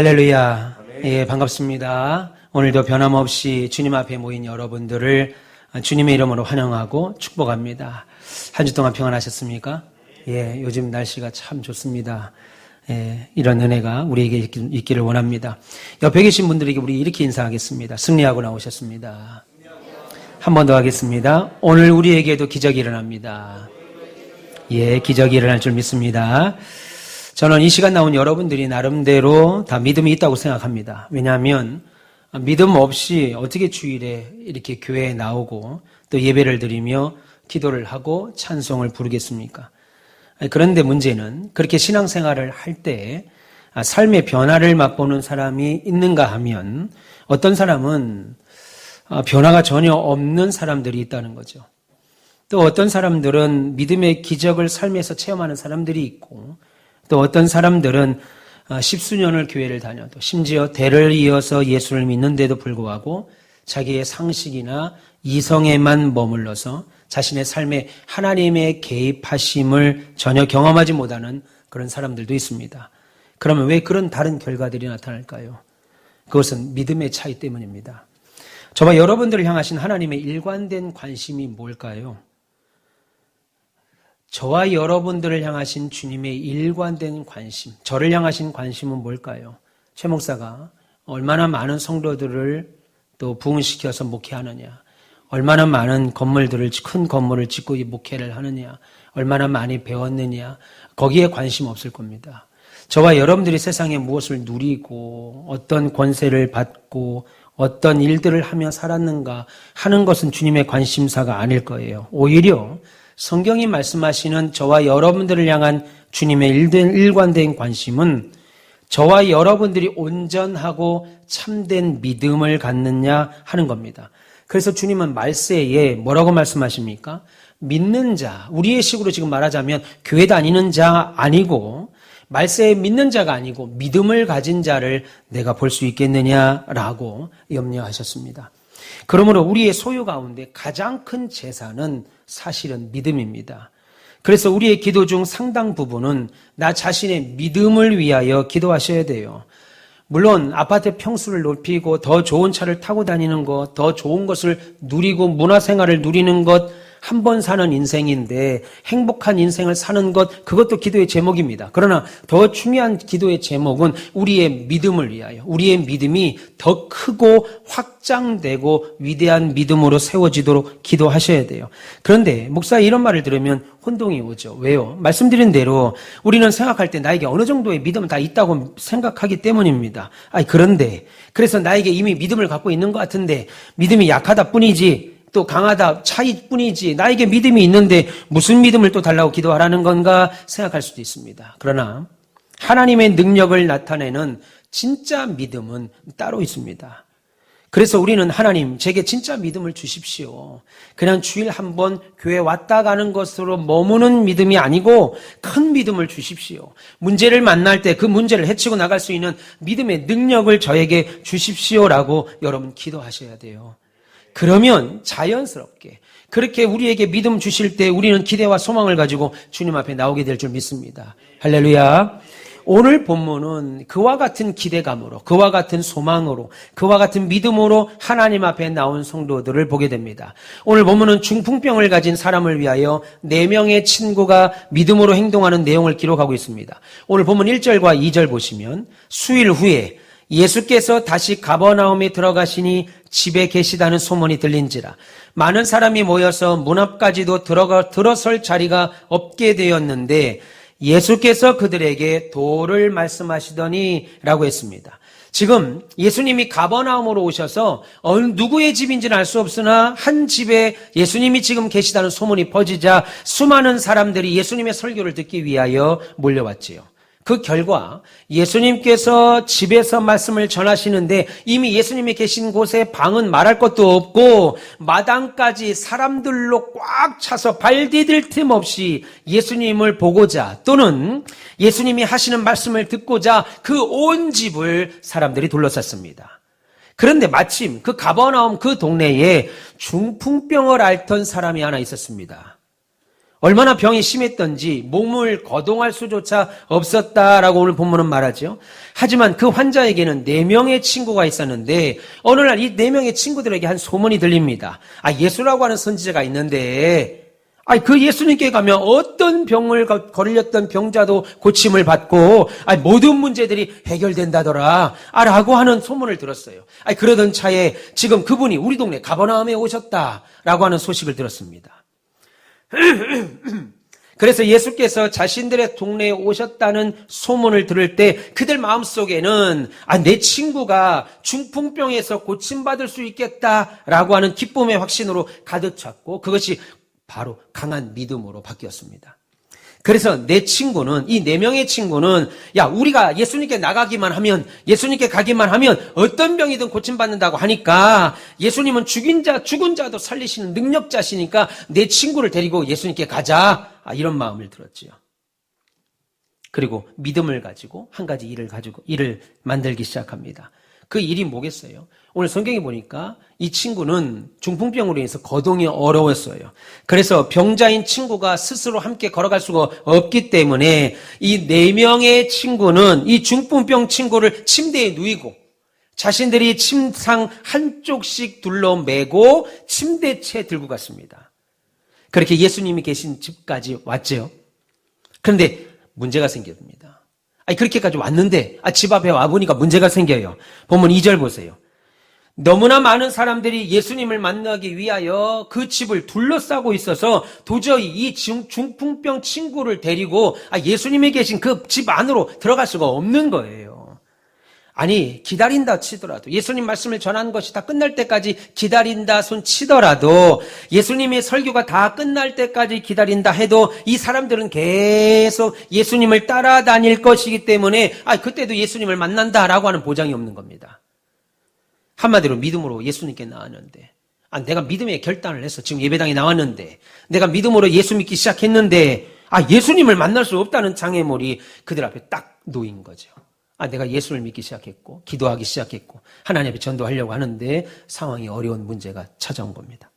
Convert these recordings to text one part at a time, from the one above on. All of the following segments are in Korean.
할렐루야. 예, 반갑습니다. 오늘도 변함없이 주님 앞에 모인 여러분들을 주님의 이름으로 환영하고 축복합니다. 한 주 동안 평안하셨습니까? 예, 요즘 날씨가 참 좋습니다. 예, 이런 은혜가 우리에게 있기를 원합니다. 옆에 계신 분들에게 우리 이렇게 인사하겠습니다. 승리하고 나오셨습니다. 한 번 더 하겠습니다. 오늘 우리에게도 기적이 일어납니다. 예, 기적이 일어날 줄 믿습니다. 저는 이 시간 나온 여러분들이 나름대로 다 믿음이 있다고 생각합니다. 왜냐하면 믿음 없이 어떻게 주일에 이렇게 교회에 나오고 또 예배를 드리며 기도를 하고 찬송을 부르겠습니까? 그런데 문제는 그렇게 신앙생활을 할 때 삶의 변화를 맛보는 사람이 있는가 하면 어떤 사람은 변화가 전혀 없는 사람들이 있다는 거죠. 또 어떤 사람들은 믿음의 기적을 삶에서 체험하는 사람들이 있고 또 어떤 사람들은 십수년을 교회를 다녀도 심지어 대를 이어서 예수를 믿는데도 불구하고 자기의 상식이나 이성에만 머물러서 자신의 삶에 하나님의 개입하심을 전혀 경험하지 못하는 그런 사람들도 있습니다. 그러면 왜 그런 다른 결과들이 나타날까요? 그것은 믿음의 차이 때문입니다. 저와 여러분들을 향하신 하나님의 일관된 관심이 뭘까요? 저와 여러분들을 향하신 주님의 일관된 관심, 저를 향하신 관심은 뭘까요? 최 목사가 얼마나 많은 성도들을 또 부흥시켜서 목회하느냐, 얼마나 많은 건물들을, 큰 건물을 짓고 이 목회를 하느냐, 얼마나 많이 배웠느냐, 거기에 관심 없을 겁니다. 저와 여러분들이 세상에 무엇을 누리고 어떤 권세를 받고 어떤 일들을 하며 살았는가 하는 것은 주님의 관심사가 아닐 거예요. 오히려 성경이 말씀하시는 저와 여러분들을 향한 주님의 일관된 관심은 저와 여러분들이 온전하고 참된 믿음을 갖느냐 하는 겁니다. 그래서 주님은 말세에 뭐라고 말씀하십니까? 믿는 자, 우리의 식으로 지금 말하자면 교회 다니는 자 아니고 말세에 믿는 자가 아니고 믿음을 가진 자를 내가 볼 수 있겠느냐라고 염려하셨습니다. 그러므로 우리의 소유 가운데 가장 큰 재산은 사실은 믿음입니다. 그래서 우리의 기도 중 상당 부분은 나 자신의 믿음을 위하여 기도하셔야 돼요. 물론 아파트 평수를 높이고 더 좋은 차를 타고 다니는 것, 더 좋은 것을 누리고 문화생활을 누리는 것, 한 번 사는 인생인데 행복한 인생을 사는 것, 그것도 기도의 제목입니다. 그러나 더 중요한 기도의 제목은 우리의 믿음을 위하여, 우리의 믿음이 더 크고 확장되고 위대한 믿음으로 세워지도록 기도하셔야 돼요. 그런데 목사 이런 말을 들으면 혼동이 오죠. 왜요? 말씀드린 대로 우리는 생각할 때 나에게 어느 정도의 믿음은 다 있다고 생각하기 때문입니다. 그런데 그래서 나에게 이미 믿음을 갖고 있는 것 같은데 믿음이 약하다 뿐이지 또 강하다 차이뿐이지 나에게 믿음이 있는데 무슨 믿음을 또 달라고 기도하라는 건가 생각할 수도 있습니다. 그러나 하나님의 능력을 나타내는 진짜 믿음은 따로 있습니다. 그래서 우리는 하나님 제게 진짜 믿음을 주십시오. 그냥 주일 한 번 교회 왔다 가는 것으로 머무는 믿음이 아니고 큰 믿음을 주십시오. 문제를 만날 때 그 문제를 헤치고 나갈 수 있는 믿음의 능력을 저에게 주십시오라고 여러분 기도하셔야 돼요. 그러면 자연스럽게 그렇게 우리에게 믿음 주실 때 우리는 기대와 소망을 가지고 주님 앞에 나오게 될 줄 믿습니다. 할렐루야. 오늘 본문은 그와 같은 기대감으로, 그와 같은 소망으로, 그와 같은 믿음으로 하나님 앞에 나온 성도들을 보게 됩니다. 오늘 본문은 중풍병을 가진 사람을 위하여 4명의 친구가 믿음으로 행동하는 내용을 기록하고 있습니다. 오늘 본문 1절과 2절 보시면 수일 후에 예수께서 다시 가버나움에 들어가시니 집에 계시다는 소문이 들린지라 많은 사람이 모여서 문 앞까지도 들어설 자리가 없게 되었는데 예수께서 그들에게 도를 말씀하시더니 라고 했습니다. 지금 예수님이 가버나움으로 오셔서 누구의 집인지는 알 수 없으나 한 집에 예수님이 지금 계시다는 소문이 퍼지자 수많은 사람들이 예수님의 설교를 듣기 위하여 몰려왔지요. 그 결과 예수님께서 집에서 말씀을 전하시는데 이미 예수님이 계신 곳에 방은 말할 것도 없고 마당까지 사람들로 꽉 차서 발 디딜 틈 없이 예수님을 보고자 또는 예수님이 하시는 말씀을 듣고자 그 온 집을 사람들이 둘러쌌습니다. 그런데 마침 그 가버나움 그 동네에 중풍병을 앓던 사람이 하나 있었습니다. 얼마나 병이 심했던지 몸을 거동할 수조차 없었다라고 오늘 본문은 말하죠. 하지만 그 환자에게는 4명의 친구가 있었는데 어느 날 이 4명의 친구들에게 한 소문이 들립니다. 예수라고 하는 선지자가 있는데 그 예수님께 가면 어떤 병을 걸렸던 병자도 고침을 받고 모든 문제들이 해결된다더라 라고 하는 소문을 들었어요. 그러던 차에 지금 그분이 우리 동네 가버나움에 오셨다라고 하는 소식을 들었습니다. 그래서 예수께서 자신들의 동네에 오셨다는 소문을 들을 때 그들 마음속에는 내 친구가 중풍병에서 고침받을 수 있겠다라고 하는 기쁨의 확신으로 가득 찼고 그것이 바로 강한 믿음으로 바뀌었습니다. 그래서 내 친구는, 이 4명의 친구는 우리가 예수님께 나가기만 하면, 예수님께 가기만 하면 어떤 병이든 고침받는다고 하니까 예수님은 죽은 자도 살리시는 능력자시니까 내 친구를 데리고 예수님께 가자. 이런 마음을 들었지요. 그리고 믿음을 가지고 한 가지 일을 만들기 시작합니다. 그 일이 뭐겠어요? 오늘 성경에 보니까 이 친구는 중풍병으로 인해서 거동이 어려웠어요. 그래서 병자인 친구가 스스로 함께 걸어갈 수가 없기 때문에 이 4명의 친구는 이 중풍병 친구를 침대에 누이고 자신들이 침상 한쪽씩 둘러매고 침대채 들고 갔습니다. 그렇게 예수님이 계신 집까지 왔죠. 그런데 문제가 생깁니다. 그렇게까지 왔는데 집 앞에 와보니까 문제가 생겨요. 본문 2절 보세요. 너무나 많은 사람들이 예수님을 만나기 위하여 그 집을 둘러싸고 있어서 도저히 이 중풍병 친구를 데리고 예수님이 계신 그 집 안으로 들어갈 수가 없는 거예요. 기다린다 치더라도 예수님 말씀을 전하는 것이 다 끝날 때까지 기다린다 손 치더라도 예수님의 설교가 다 끝날 때까지 기다린다 해도 이 사람들은 계속 예수님을 따라다닐 것이기 때문에 그때도 예수님을 만난다라고 하는 보장이 없는 겁니다. 한마디로 믿음으로 예수님께 나왔는데 내가 믿음의 결단을 해서 지금 예배당에 나왔는데 내가 믿음으로 예수 믿기 시작했는데 예수님을 만날 수 없다는 장애물이 그들 앞에 딱 놓인 거죠. 내가 예수를 믿기 시작했고 기도하기 시작했고 하나님 앞에 전도하려고 하는데 상황이 어려운 문제가 찾아온 겁니다.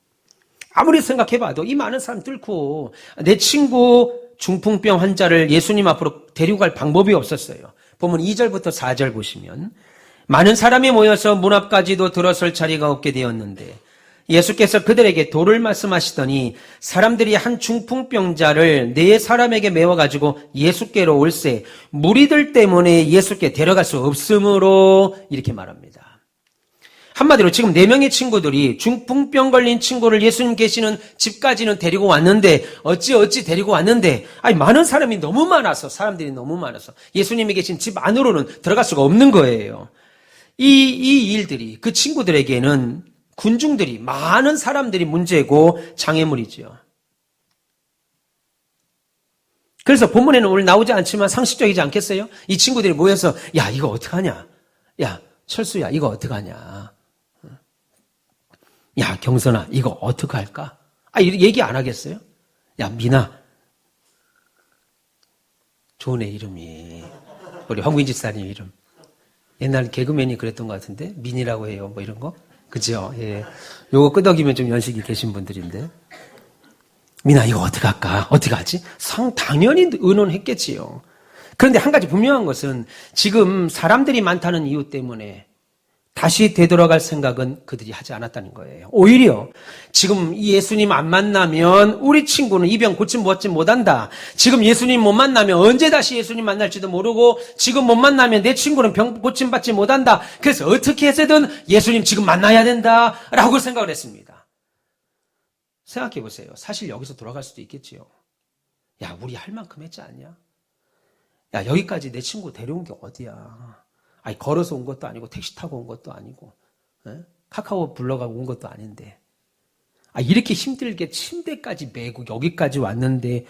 아무리 생각해봐도 이 많은 사람 뚫고 내 친구 중풍병 환자를 예수님 앞으로 데리고 갈 방법이 없었어요. 보면 2절부터 4절 보시면 많은 사람이 모여서 문 앞까지도 들어설 자리가 없게 되었는데 예수께서 그들에게 도를 말씀하시더니 사람들이 한 중풍병자를 4사람에게 메워가지고 예수께로 올세 무리들 때문에 예수께 데려갈 수 없으므로 이렇게 말합니다. 한마디로 지금 4명의 친구들이 중풍병 걸린 친구를 예수님 계시는 집까지는 데리고 왔는데 어찌 데리고 왔는데 많은 사람이 너무 많아서 사람들이 너무 많아서 예수님이 계신 집 안으로는 들어갈 수가 없는 거예요. 이 일들이 그 친구들에게는 군중들이 많은 사람들이 문제고 장애물이죠. 그래서 본문에는 오늘 나오지 않지만 상식적이지 않겠어요? 이 친구들이 모여서 이거 어떡하냐? 철수야 이거 어떡하냐? 경선아 이거 어떡할까? 얘기 안 하겠어요? 미나 좋은 애 이름이 우리 황구인 집사님 이름 옛날 개그맨이 그랬던 것 같은데 민이라고 해요 뭐 이런 거 그죠? 예. 요거 끄덕이면 좀 연식이 계신 분들인데. 미나, 이거 어떡할까? 어떡하지? 당연히 의논했겠지요. 그런데 한 가지 분명한 것은 지금 사람들이 많다는 이유 때문에 다시 되돌아갈 생각은 그들이 하지 않았다는 거예요. 오히려 지금 예수님 안 만나면 우리 친구는 이 병 고침 못한다. 지금 예수님 못 만나면 언제 다시 예수님 만날지도 모르고 지금 못 만나면 내 친구는 병 고침 받지 못한다. 그래서 어떻게 해서든 예수님 지금 만나야 된다라고 생각을 했습니다. 생각해 보세요. 사실 여기서 돌아갈 수도 있겠지요. 우리 할 만큼 했지 않냐? 여기까지 내 친구 데려온 게 어디야? 걸어서 온 것도 아니고 택시 타고 온 것도 아니고 카카오 불러가고 온 것도 아닌데 이렇게 힘들게 침대까지 메고 여기까지 왔는데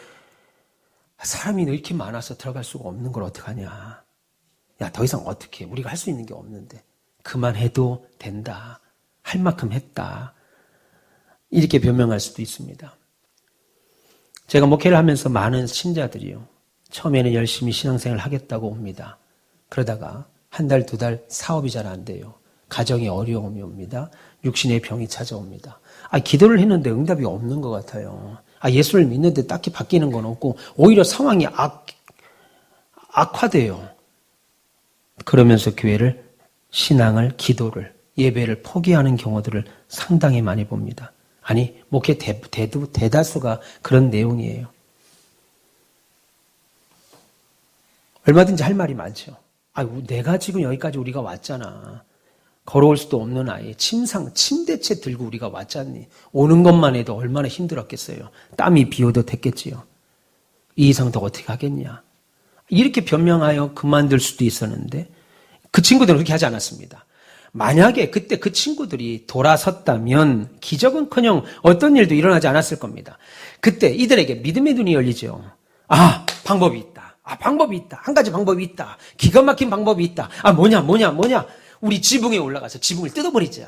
사람이 이렇게 많아서 들어갈 수가 없는 걸 어떡하냐. 더 이상 어떻게 해. 우리가 할 수 있는 게 없는데 그만해도 된다. 할 만큼 했다. 이렇게 변명할 수도 있습니다. 제가 목회를 하면서 많은 신자들이요. 처음에는 열심히 신앙생활을 하겠다고 옵니다. 그러다가 한 달, 2달 사업이 잘 안 돼요. 가정에 어려움이 옵니다. 육신의 병이 찾아옵니다. 기도를 했는데 응답이 없는 것 같아요. 예수를 믿는데 딱히 바뀌는 건 없고 오히려 상황이 악화돼요. 그러면서 교회를, 신앙을, 기도를, 예배를 포기하는 경우들을 상당히 많이 봅니다. 아니, 목회 대다수가 그런 내용이에요. 얼마든지 할 말이 많죠. 내가 지금 여기까지 우리가 왔잖아. 걸어올 수도 없는 아이, 침대채 들고 우리가 왔잖니. 오는 것만 해도 얼마나 힘들었겠어요. 땀이 비오도 됐겠지요. 이 이상 더 어떻게 하겠냐. 이렇게 변명하여 그만둘 수도 있었는데 그 친구들은 그렇게 하지 않았습니다. 만약에 그때 그 친구들이 돌아섰다면 기적은커녕 어떤 일도 일어나지 않았을 겁니다. 그때 이들에게 믿음의 눈이 열리죠. 방법이 있다. 방법이 있다. 한 가지 방법이 있다. 기가 막힌 방법이 있다. 뭐냐. 우리 지붕에 올라가서 지붕을 뜯어버리자.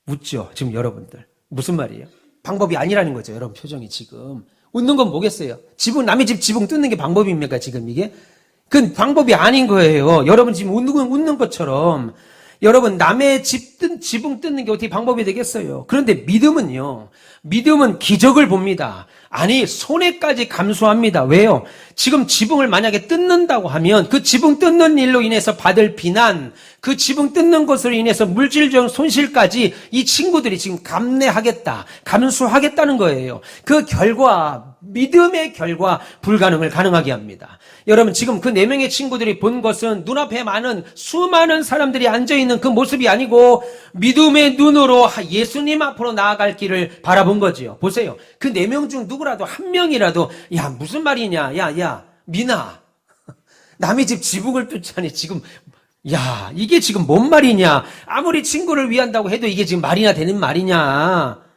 웃죠, 지금 여러분들. 무슨 말이에요? 방법이 아니라는 거죠, 여러분 표정이 지금. 웃는 건 뭐겠어요? 남의 집 지붕 뜯는 게 방법입니까, 지금 이게? 그건 방법이 아닌 거예요. 여러분 지금 웃는 것처럼. 여러분, 남의 지붕 뜯는 게 어떻게 방법이 되겠어요? 그런데 믿음은요, 믿음은 기적을 봅니다. 손해까지 감수합니다. 왜요? 지금 지붕을 만약에 뜯는다고 하면 그 지붕 뜯는 일로 인해서 받을 비난, 그 지붕 뜯는 것으로 인해서 물질적 손실까지 이 친구들이 지금 감수하겠다는 거예요. 그 결과, 믿음의 결과 불가능을 가능하게 합니다. 여러분, 지금 그 4명의 친구들이 본 것은 눈앞에 수많은 사람들이 앉아있는 그 모습이 아니고 믿음의 눈으로 예수님 앞으로 나아갈 길을 바라본 거지요. 보세요. 그 4명 중 누구라도 한 명이라도 무슨 말이냐. 미나, 남의 집 지붕을 뚫자니 지금 이게 지금 뭔 말이냐. 아무리 친구를 위한다고 해도 이게 지금 말이나 되는 말이냐.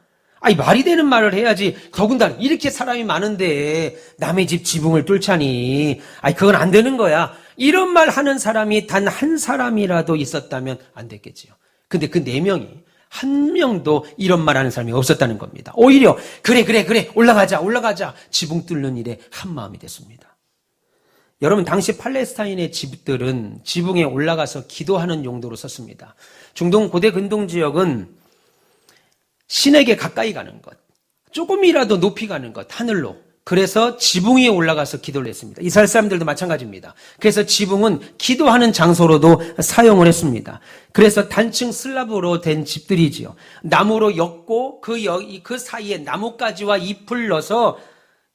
말이 되는 말을 해야지. 더군다나 이렇게 사람이 많은데 남의 집 지붕을 뚫자니 그건 안 되는 거야. 이런 말 하는 사람이 단 한 사람이라도 있었다면 안 됐겠지요. 근데 그 4명이 한 명도 이런 말 하는 사람이 없었다는 겁니다. 오히려 그래 올라가자 지붕 뚫는 일에 한 마음이 됐습니다. 여러분, 당시 팔레스타인의 집들은 지붕에 올라가서 기도하는 용도로 썼습니다. 중동 고대 근동 지역은 신에게 가까이 가는 것, 조금이라도 높이 가는 것, 하늘로. 그래서 지붕 위에 올라가서 기도를 했습니다. 이스라엘 사람들도 마찬가지입니다. 그래서 지붕은 기도하는 장소로도 사용을 했습니다. 그래서 단층 슬랍으로 된 집들이지요. 나무로 엮고 그 사이에 나뭇가지와 잎을 넣어서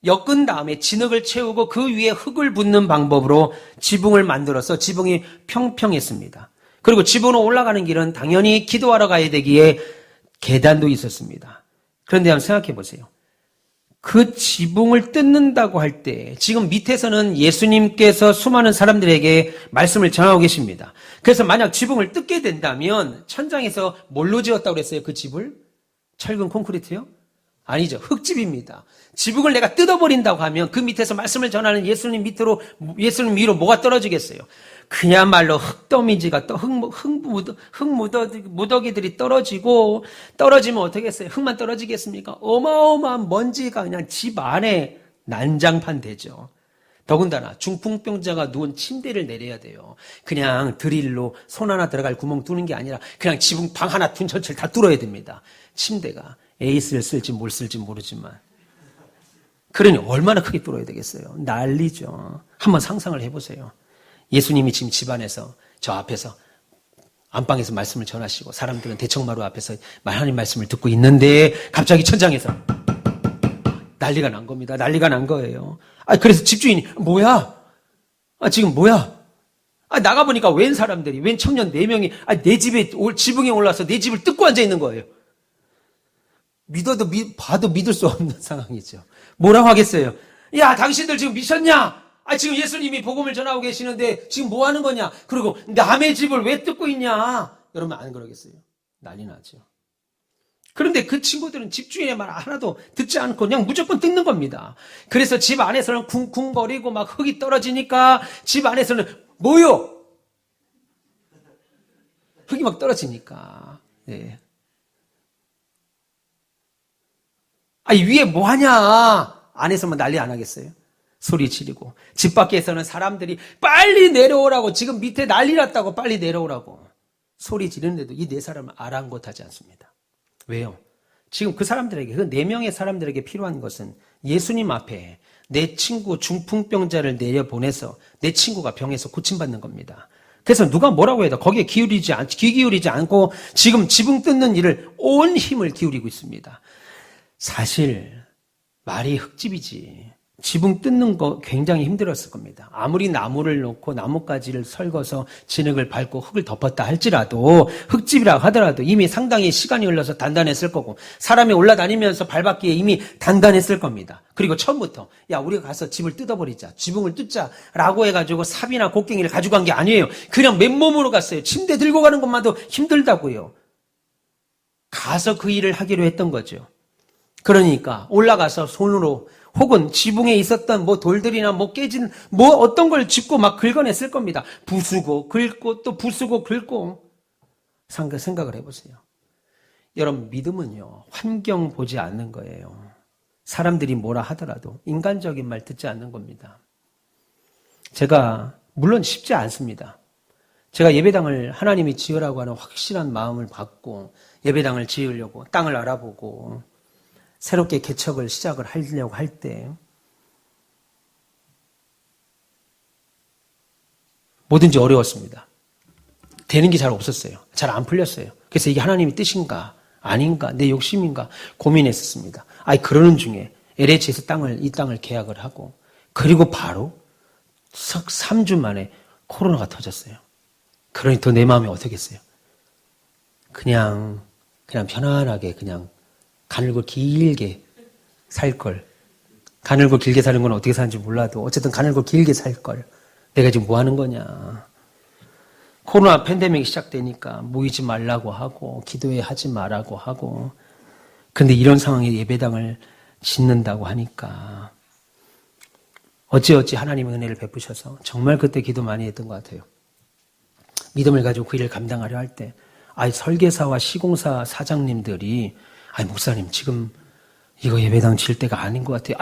엮은 다음에 진흙을 채우고 그 위에 흙을 붓는 방법으로 지붕을 만들어서 지붕이 평평했습니다. 그리고 지붕으로 올라가는 길은 당연히 기도하러 가야 되기에 계단도 있었습니다. 그런데 한번 생각해 보세요. 그 지붕을 뜯는다고 할 때 지금 밑에서는 예수님께서 수많은 사람들에게 말씀을 전하고 계십니다. 그래서 만약 지붕을 뜯게 된다면 천장에서 뭘로 지었다고 그랬어요? 그 집을? 철근 콘크리트요? 아니죠. 흙집입니다. 지붕을 내가 뜯어버린다고 하면 그 밑에서 말씀을 전하는 예수님 위로 뭐가 떨어지겠어요? 그야말로 흙더미지가 무더기들이 떨어지면 어떻겠어요? 흙만 떨어지겠습니까? 어마어마한 먼지가 그냥 집 안에 난장판 되죠. 더군다나 중풍병자가 누운 침대를 내려야 돼요. 그냥 드릴로 손 하나 들어갈 구멍 뚫는 게 아니라 그냥 지붕 방 하나 둔 전체를 다 뚫어야 됩니다. 침대가 에이스를 쓸지 뭘 쓸지 모르지만. 그러니 얼마나 크게 뚫어야 되겠어요? 난리죠. 한번 상상을 해보세요. 예수님이 지금 집안에서 저 앞에서 안방에서 말씀을 전하시고 사람들은 대청마루 앞에서 하나님 말씀을 듣고 있는데 갑자기 천장에서 난리가 난 겁니다. 난리가 난 거예요. 그래서 집주인이 뭐야? 지금 뭐야? 나가보니까 웬 청년 4명이 내 집에 지붕에 올라와서 내 집을 뜯고 앉아 있는 거예요. 봐도 믿을 수 없는 상황이죠. 뭐라고 하겠어요? 야, 당신들 지금 미쳤냐? 지금 예수님이 복음을 전하고 계시는데 지금 뭐 하는 거냐? 그리고 남의 집을 왜 뜯고 있냐? 여러분 안 그러겠어요? 난리 나죠. 그런데 그 친구들은 집주인의 말 하나도 듣지 않고 그냥 무조건 뜯는 겁니다. 그래서 집 안에서는 쿵쿵거리고 막 흙이 떨어지니까 집 안에서는 뭐요? 흙이 막 떨어지니까. 네. 위에 뭐 하냐? 안에서만 난리 안 하겠어요? 소리 지르고. 집 밖에서는 사람들이 빨리 내려오라고, 지금 밑에 난리 났다고 빨리 내려오라고 소리 지르는데도 이 4사람은 아랑곳하지 않습니다. 왜요? 지금 그 사람들에게, 그 4명의 사람들에게 필요한 것은 예수님 앞에 내 친구 중풍병자를 내려보내서 내 친구가 병에서 고침받는 겁니다. 그래서 누가 뭐라고 해도 거기에 귀 기울이지 않고 지금 지붕 뜯는 일을 온 힘을 기울이고 있습니다. 사실 말이 흙집이지 지붕 뜯는 거 굉장히 힘들었을 겁니다. 아무리 나무를 놓고 나뭇가지를 설거서 진흙을 밟고 흙을 덮었다 할지라도 흙집이라고 하더라도 이미 상당히 시간이 흘러서 단단했을 거고 사람이 올라다니면서 밟았기에 이미 단단했을 겁니다. 그리고 처음부터 야 우리가 가서 집을 뜯어버리자 지붕을 뜯자라고 해가지고 삽이나 곡괭이를 가져간 게 아니에요. 그냥 맨몸으로 갔어요. 침대 들고 가는 것만도 힘들다고요. 가서 그 일을 하기로 했던 거죠. 그러니까 올라가서 손으로 혹은 지붕에 있었던 뭐 돌들이나 뭐 깨진 뭐 어떤 걸 짚고 막 긁어냈을 겁니다. 부수고 긁고 또 부수고 긁고. 생각을 해보세요. 여러분 믿음은요 환경 보지 않는 거예요. 사람들이 뭐라 하더라도 인간적인 말 듣지 않는 겁니다. 제가 물론 쉽지 않습니다. 제가 예배당을 하나님이 지으라고 하는 확실한 마음을 갖고 예배당을 지으려고 땅을 알아보고 새롭게 개척을 시작을 하려고 할 때 뭐든지 어려웠습니다. 되는 게 잘 없었어요. 잘 안 풀렸어요. 그래서 이게 하나님의 뜻인가 아닌가 내 욕심인가 고민했었습니다. 그러는 중에 LH에서 이 땅을 계약을 하고 그리고 바로 3주 만에 코로나가 터졌어요. 그러니 더 내 마음이 어떻겠어요? 그냥 편안하게 그냥 가늘고 길게 살 걸. 가늘고 길게 사는 건 어떻게 사는지 몰라도 어쨌든 가늘고 길게 살 걸. 내가 지금 뭐 하는 거냐. 코로나 팬데믹이 시작되니까 모이지 말라고 하고 기도회 하지 말라고 하고 근데 이런 상황에 예배당을 짓는다고 하니까 어찌어찌 하나님의 은혜를 베푸셔서 정말 그때 기도 많이 했던 것 같아요. 믿음을 가지고 그 일을 감당하려 할 때 설계사와 시공사 사장님들이 목사님 지금 이거 예배당 지을 때가 아닌 것 같아요.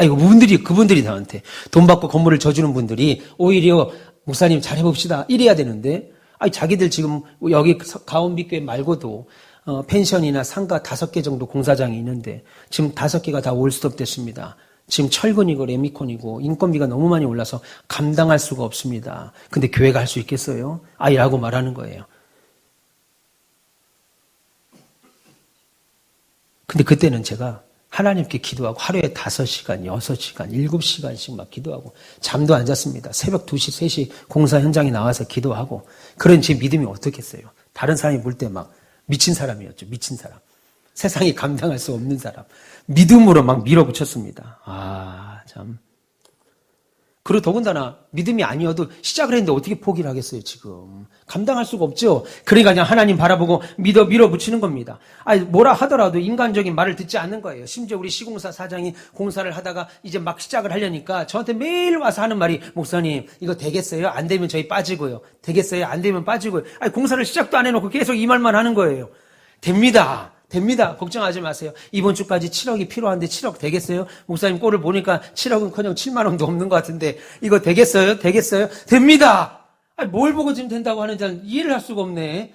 그분들이 나한테 돈 받고 건물을 져주는 분들이 오히려 목사님 잘해봅시다 이래야 되는데 자기들 지금 여기 가온빛교회 말고도 펜션이나 상가 5개 정도 공사장이 있는데 지금 5개가 다 올스톱 됐습니다. 지금 철근이고 레미콘이고 인건비가 너무 많이 올라서 감당할 수가 없습니다. 근데 교회가 할 수 있겠어요? 라고 말하는 거예요. 근데 그때는 제가 하나님께 기도하고 하루에 5시간, 6시간, 7시간씩 막 기도하고 잠도 안 잤습니다. 새벽 2시, 3시 공사 현장에 나와서 기도하고 그런 제 믿음이 어떻겠어요? 다른 사람이 볼 때 막 미친 사람이었죠. 미친 사람. 세상이 감당할 수 없는 사람. 믿음으로 막 밀어붙였습니다. 참. 그리고 더군다나 믿음이 아니어도 시작을 했는데 어떻게 포기를 하겠어요, 지금. 감당할 수가 없죠. 그러니까 그냥 하나님 바라보고 밀어붙이는 겁니다. 뭐라 하더라도 인간적인 말을 듣지 않는 거예요. 심지어 우리 시공사 사장이 공사를 하다가 이제 막 시작을 하려니까 저한테 매일 와서 하는 말이 목사님, 이거 되겠어요? 안 되면 저희 빠지고요. 되겠어요? 안 되면 빠지고요. 공사를 시작도 안 해놓고 계속 이 말만 하는 거예요. 됩니다. 걱정하지 마세요. 이번 주까지 7억이 필요한데 7억 되겠어요? 목사님 꼴을 보니까 7억은커녕 7만 원도 없는 것 같은데 이거 되겠어요? 됩니다. 뭘 보고 지금 된다고 하는지 이해를 할 수가 없네.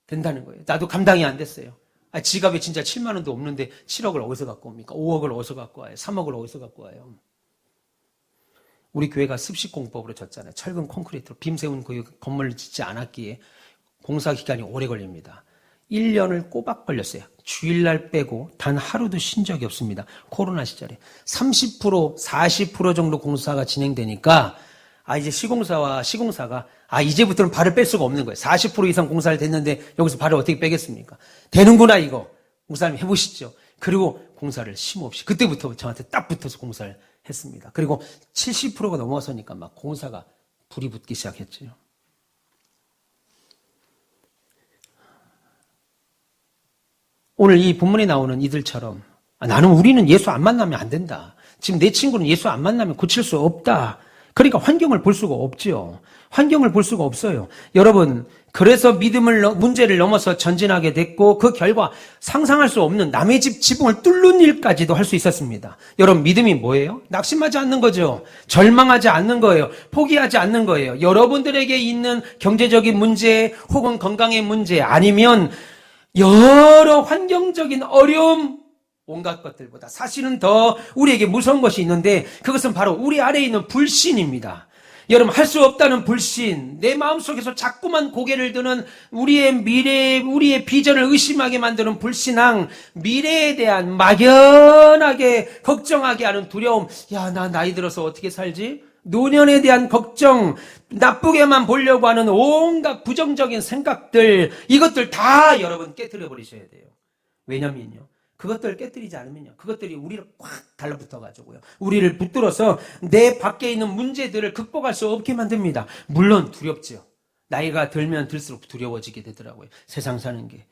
된다는 거예요. 나도 감당이 안 됐어요. 지갑에 진짜 7만 원도 없는데 7억을 어디서 갖고 옵니까? 5억을 어디서 갖고 와요? 3억을 어디서 갖고 와요? 우리 교회가 습식공법으로 졌잖아요. 철근 콘크리트로 빔 세운 그 건물을 짓지 않았기에 공사 기간이 오래 걸립니다. 1년을 꼬박 걸렸어요. 주일날 빼고 단 하루도 쉰 적이 없습니다. 코로나 시절에. 30%, 40% 정도 공사가 진행되니까 이제 시공사가 이제부터는 발을 뺄 수가 없는 거예요. 40% 이상 공사를 됐는데 여기서 발을 어떻게 빼겠습니까? 되는구나 이거. 목사님 해보시죠. 그리고 공사를 쉼없이 그때부터 저한테 딱 붙어서 공사를 했습니다. 그리고 70%가 넘어서니까 막 공사가 불이 붙기 시작했죠. 오늘 이 본문에 나오는 이들처럼 우리는 예수 안 만나면 안 된다. 지금 내 친구는 예수 안 만나면 고칠 수 없다. 그러니까 환경을 볼 수가 없죠. 환경을 볼 수가 없어요. 여러분, 그래서 문제를 넘어서 전진하게 됐고 그 결과 상상할 수 없는 남의 집 지붕을 뚫는 일까지도 할 수 있었습니다. 여러분, 믿음이 뭐예요? 낙심하지 않는 거죠. 절망하지 않는 거예요. 포기하지 않는 거예요. 여러분들에게 있는 경제적인 문제 혹은 건강의 문제 아니면 여러 환경적인 어려움, 온갖 것들보다 사실은 더 우리에게 무서운 것이 있는데 그것은 바로 우리 안에 있는 불신입니다. 여러분, 할 수 없다는 불신, 내 마음속에서 자꾸만 고개를 드는 우리의 미래, 우리의 비전을 의심하게 만드는 불신앙, 미래에 대한 막연하게 걱정하게 하는 두려움, 야, 나 나이 들어서 어떻게 살지? 노년에 대한 걱정, 나쁘게만 보려고 하는 온갖 부정적인 생각들, 이것들 다 여러분 깨뜨려 버리셔야 돼요. 왜냐면요, 그것들을 깨뜨리지 않으면요, 그것들이 우리를 꽉 달라붙어가지고요, 우리를 붙들어서 내 밖에 있는 문제들을 극복할 수 없게 만듭니다. 물론 두렵죠. 나이가 들면 들수록 두려워지게 되더라고요, 세상 사는 게.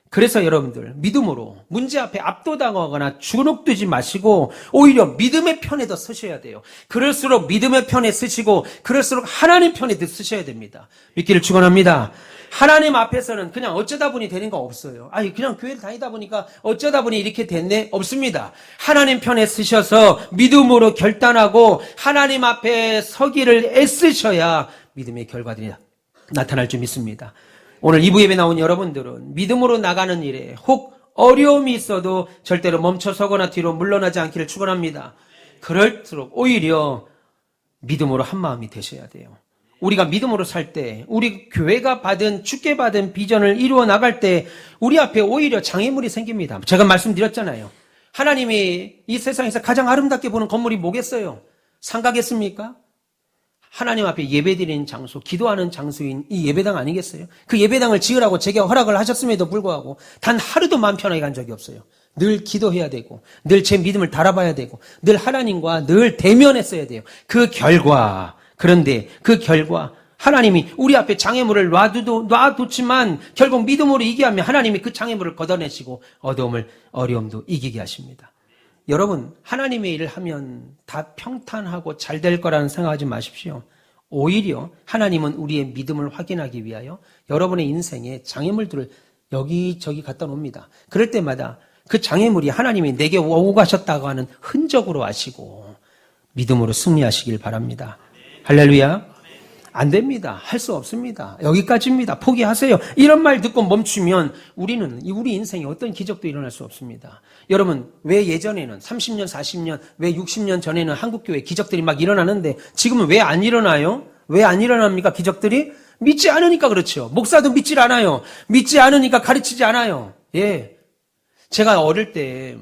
그래서 여러분들, 믿음으로 문제 앞에 압도당하거나 주눅들지 마시고 오히려 믿음의 편에 더 서셔야 돼요. 그럴수록 믿음의 편에 서시고 그럴수록 하나님 편에 더 서셔야 됩니다. 믿기를 축원합니다. 하나님 앞에서는 그냥 어쩌다 보니 되는 거 없어요. 아니, 그냥 교회를 다니다 보니까 어쩌다 보니 이렇게 됐네? 없습니다. 하나님 편에 서셔서 믿음으로 결단하고 하나님 앞에 서기를 애쓰셔야 믿음의 결과들이 나타날 줄 믿습니다. 오늘 2부 예배 나온 여러분들은 믿음으로 나가는 일에 혹 어려움이 있어도 절대로 멈춰서거나 뒤로 물러나지 않기를 축원합니다. 그럴수록 오히려 믿음으로 한 마음이 되셔야 돼요. 우리가 믿음으로 살 때, 우리 교회가 주께 받은 비전을 이루어 나갈 때 우리 앞에 오히려 장애물이 생깁니다. 제가 말씀드렸잖아요. 하나님이 이 세상에서 가장 아름답게 보는 건물이 뭐겠어요? 상가겠습니까? 하나님 앞에 예배드리는 장소, 기도하는 장소인 이 예배당 아니겠어요? 그 예배당을 지으라고 제게 허락을 하셨음에도 불구하고 단 하루도 마음 편하게 간 적이 없어요. 늘 기도해야 되고, 늘 제 믿음을 달아봐야 되고, 늘 하나님과 늘 대면했어야 돼요. 그런데 그 결과 하나님이 우리 앞에 장애물을 놔두지만 결국 믿음으로 이기하면 하나님이 그 장애물을 걷어내시고 어려움도 이기게 하십니다. 여러분, 하나님의 일을 하면 다 평탄하고 잘 될 거라는 생각하지 마십시오. 오히려 하나님은 우리의 믿음을 확인하기 위하여 여러분의 인생에 장애물들을 여기저기 갖다 놓습니다. 그럴 때마다 그 장애물이 하나님이 내게 오고 가셨다고 하는 흔적으로 아시고 믿음으로 승리하시길 바랍니다. 할렐루야. 안 됩니다. 할 수 없습니다. 여기까지입니다. 포기하세요. 이런 말 듣고 멈추면 우리 인생에 어떤 기적도 일어날 수 없습니다. 여러분, 왜 예전에는 30년, 40년, 왜 60년 전에는 한국교회 기적들이 막 일어나는데 지금은 왜 안 일어나요? 왜 안 일어납니까? 기적들이? 믿지 않으니까 그렇죠. 목사도 믿질 않아요. 믿지 않으니까 가르치지 않아요. 예. 제가 어릴 때,